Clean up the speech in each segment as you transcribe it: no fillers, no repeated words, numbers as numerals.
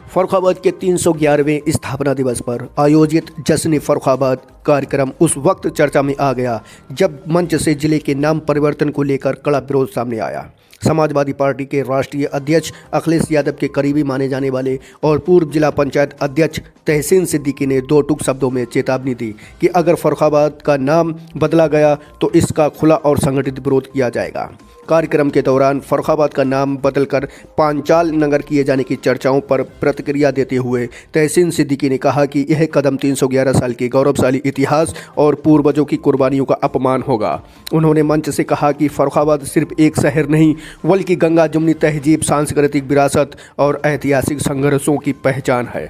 फर्रुखाबाद के 311वें स्थापना दिवस पर आयोजित जश्न फर्रुखाबाद कार्यक्रम उस वक्त चर्चा में आ गया जब मंच से जिले के नाम परिवर्तन को लेकर कड़ा विरोध सामने आया। समाजवादी पार्टी के राष्ट्रीय अध्यक्ष अखिलेश यादव के करीबी माने जाने वाले और पूर्व जिला पंचायत अध्यक्ष तहसीन सिद्दीकी ने दो टूक शब्दों में चेतावनी दी कि अगर फर्रुखाबाद का नाम बदला गया तो इसका खुला और संगठित विरोध किया जाएगा। कार्यक्रम के दौरान फर्रुखाबाद का नाम बदलकर पांचाल नगर किए जाने की चर्चाओं पर प्रतिक्रिया देते हुए तहसीन सिद्दीकी ने कहा कि यह कदम 311 साल के गौरवशाली इतिहास और पूर्वजों की कुर्बानियों का अपमान होगा। उन्होंने मंच से कहा कि फर्रुखाबाद सिर्फ एक शहर नहीं बल्कि गंगा जमुनी तहजीब, सांस्कृतिक विरासत और ऐतिहासिक संघर्षों की पहचान है।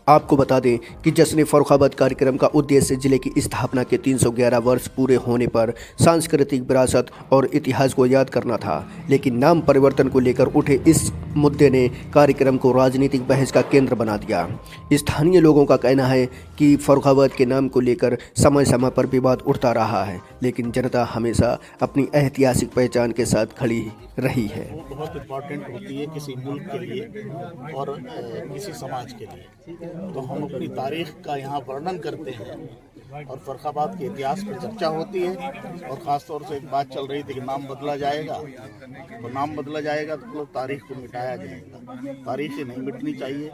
आपको बता दें कि जश्न फर्रुखाबाद कार्यक्रम का उद्देश्य जिले की स्थापना के 311 वर्ष पूरे होने पर सांस्कृतिक विरासत और इतिहास को याद करना था, लेकिन नाम परिवर्तन को लेकर उठे इस मुद्दे ने कार्यक्रम को राजनीतिक बहस का केंद्र बना दिया। स्थानीय लोगों का कहना है कि फर्रुखाबाद के नाम को लेकर समय समय पर विवाद उठता रहा है, लेकिन जनता हमेशा अपनी ऐतिहासिक पहचान के साथ खड़ी रही है। बहुत इम्पोर्टेंट होती है किसी मुल्क के लिए और किसी समाज के लिए। तो हम अपनी तारीख का यहाँ वर्णन करते हैं और फर्रुखाबाद के इतिहास पर चर्चा होती है। और ख़ास तौर से एक बात चल रही थी कि नाम बदला जाएगा, तो नाम बदला जाएगा तो तारीख को मिटाया जाएगा। तारीखें नहीं मिटनी चाहिए,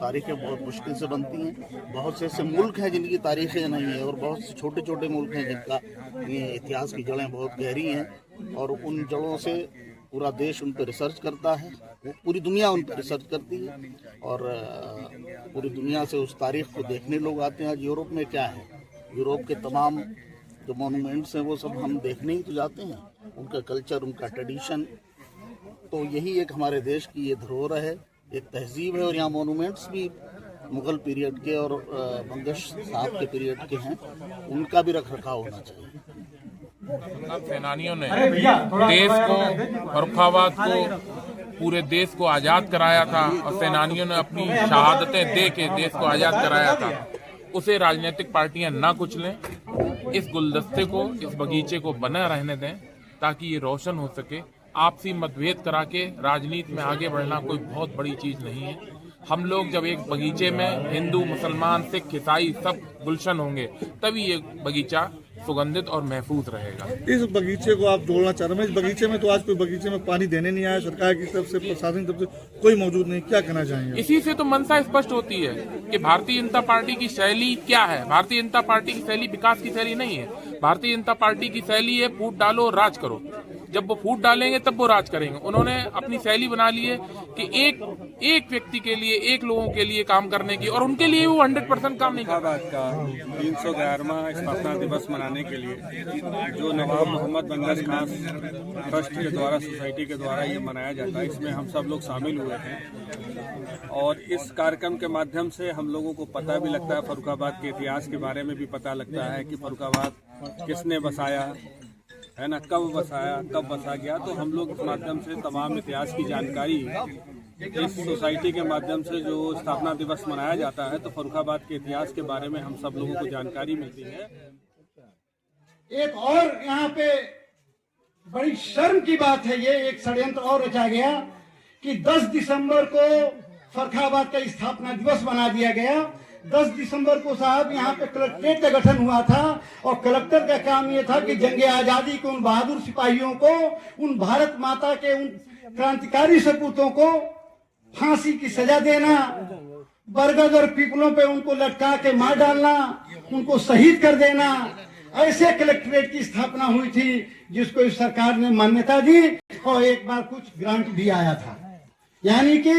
तारीखें बहुत मुश्किल से बनती हैं। बहुत से ऐसे मुल्क हैं जिनकी तारीखें नहीं है और बहुत से छोटे छोटे मुल्क हैं जिनका इतिहास की जड़ें बहुत गहरी हैं और उन जड़ों से पूरा देश उन पर रिसर्च करता है, पूरी दुनिया उन पर रिसर्च करती है और पूरी दुनिया से उस तारीख को देखने लोग आते हैं। आज यूरोप में क्या है, यूरोप के तमाम जो मॉन्यूमेंट्स हैं वो सब हम देखने ही तो जाते हैं, उनका कल्चर, उनका ट्रेडिशन। तो यही एक हमारे देश की ये धरोहर है, एक तहजीब है। और यहाँ मॉन्यूमेंट्स भी मुग़ल पीरियड के और बंगश साहब के पीरियड के हैं, उनका भी रख रखाव होना चाहिए। सेनानियों ने देश को, फर्रुखाबाद को, पूरे देश को आज़ाद कराया था और सेनानियों ने अपनी शहादतें दे के देश को आज़ाद कराया था। उसे राजनीतिक पार्टियां ना कुचलें, इस गुलदस्ते को, इस बगीचे को बना रहने दें ताकि ये रोशन हो सके। आपसी मतभेद करा के राजनीति में आगे बढ़ना कोई बहुत बड़ी चीज़ नहीं है। हम लोग जब एक बगीचे में हिंदू, मुसलमान, सिख, ईसाई सब गुलशन होंगे तभी ये बगीचा सुगंधित और महफूज रहेगा। इस बगीचे को आप जोड़ना चाह रहे हैं। इस बगीचे में तो आज कोई बगीचे में पानी देने नहीं आया, सरकार की तरफ से, प्रशासन की तरफ से कोई मौजूद नहीं। क्या कहना चाहेंगे? इसी से तो मंशा स्पष्ट होती है कि भारतीय जनता पार्टी की शैली क्या है। भारतीय जनता पार्टी की शैली विकास की शैली नहीं है। भारतीय जनता पार्टी की शैली है फूट डालो और राज करो। जब वो फूट डालेंगे तब वो राज करेंगे। उन्होंने अपनी शैली बना ली है कि एक व्यक्ति के लिए, एक लोगों के लिए काम करने की, और उनके लिए वो 100% काम नहीं करता। का 311वां स्थापना दिवस मनाने के लिए जो नवाब मोहम्मद बंगश खान ट्रस्ट के द्वारा, सोसाइटी के द्वारा ये मनाया जाता है, इसमें हम सब लोग शामिल हुए हैं और इस कार्यक्रम के माध्यम से हम लोगों को पता भी लगता है, फर्रुखाबाद के इतिहास के बारे में भी पता लगता है कि फर्रुखाबाद किसने बसाया है ना, कब बसाया, कब बसा गया। तो हम लोग इस माध्यम से तमाम इतिहास की जानकारी इस सोसाइटी के माध्यम से जो स्थापना दिवस मनाया जाता है तो फर्रुखाबाद के इतिहास के बारे में हम सब लोगों को जानकारी मिलती है। एक और यहाँ पे बड़ी शर्म की बात है, ये एक षड्यंत्र और रचा गया कि 10 दिसंबर को फर्रुखाबाद का स्थापना दिवस बना दिया गया। 10 दिसंबर को साहब यहाँ पे कलेक्ट्रेट का गठन हुआ था और कलेक्टर का काम ये था कि जंगे आजादी के उन बहादुर सिपाहियों को, उन भारत माता के उन क्रांतिकारी सपूतों को फांसी की सजा देना, बरगद और पीपलों पे उनको लटका के मार डालना, उनको शहीद कर देना। ऐसे कलेक्ट्रेट की स्थापना हुई थी जिसको इस सरकार ने मान्यता दी और एक बार कुछ ग्रांट भी आया था। यानी कि